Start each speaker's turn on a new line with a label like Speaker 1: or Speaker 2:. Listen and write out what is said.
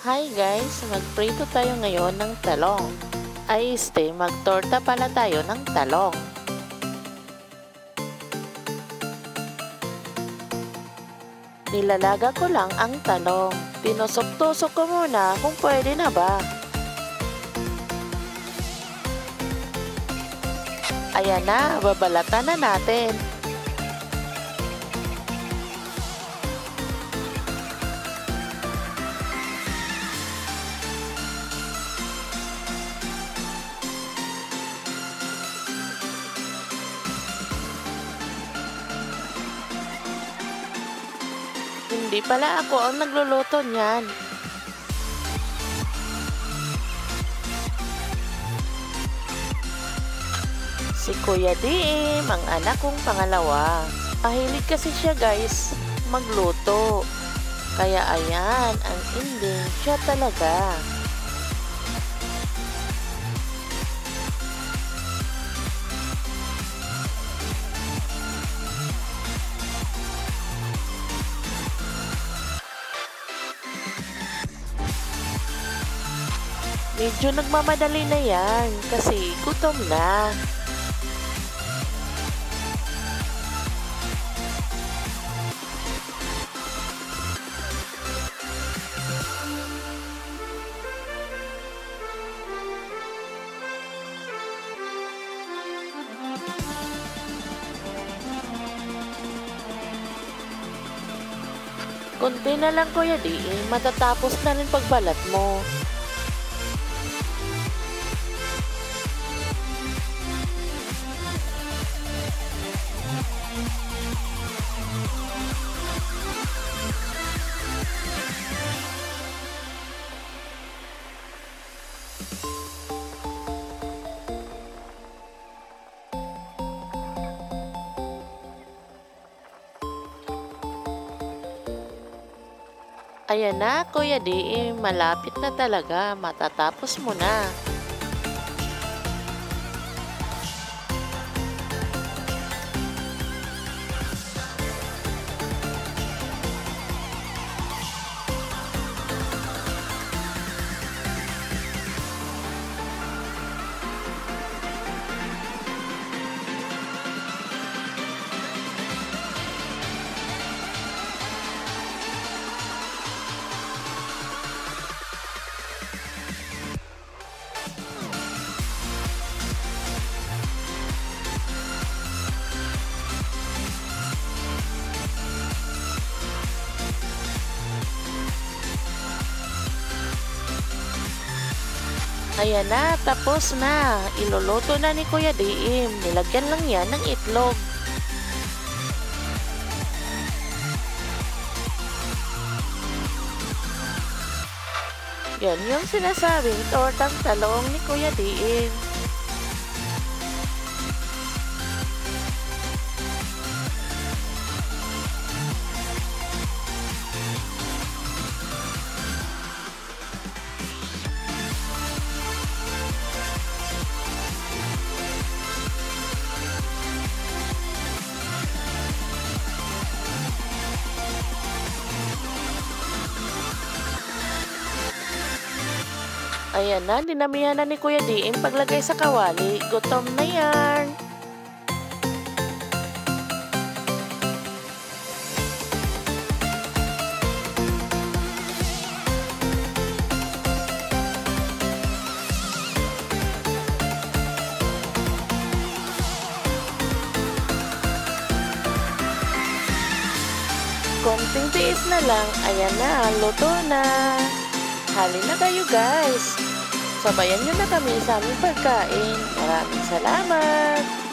Speaker 1: Hi guys! Magprito tayo ngayon ng talong. Ay magtorta pala tayo ng talong. Nilalaga ko lang ang talong. Tinusok-tusok ko muna kung pwede na ba. Ayan na, babalatan na natin. Hindi pala ako ang nagluluto niyan. Si Kuya Dim, ang anak kong pangalawa. Mahilig kasi siya guys, magluto. Kaya ayan, ang ending siya talaga. Medyo nagmamadali na yan kasi gutom na. Kunti na lang Kuya Di, matatapos na rin pagbalat mo. Ayan na, Kuya Di, malapit na talaga, matatapos mo na. Ayan na, tapos na. Iluluto na ni Kuya Diim. Nilagyan lang yan ng itlog. Yan yung sinasabing tortang talong ni Kuya Diim. Ayan na, dinamihan na ni Kuya Diim paglagay sa kawali. Gutom na yan. Konting tiis na lang, ayan na, luto na. Halin na kayo guys. Sabayan nyo na kami sa aming pagkain. Maraming salamat!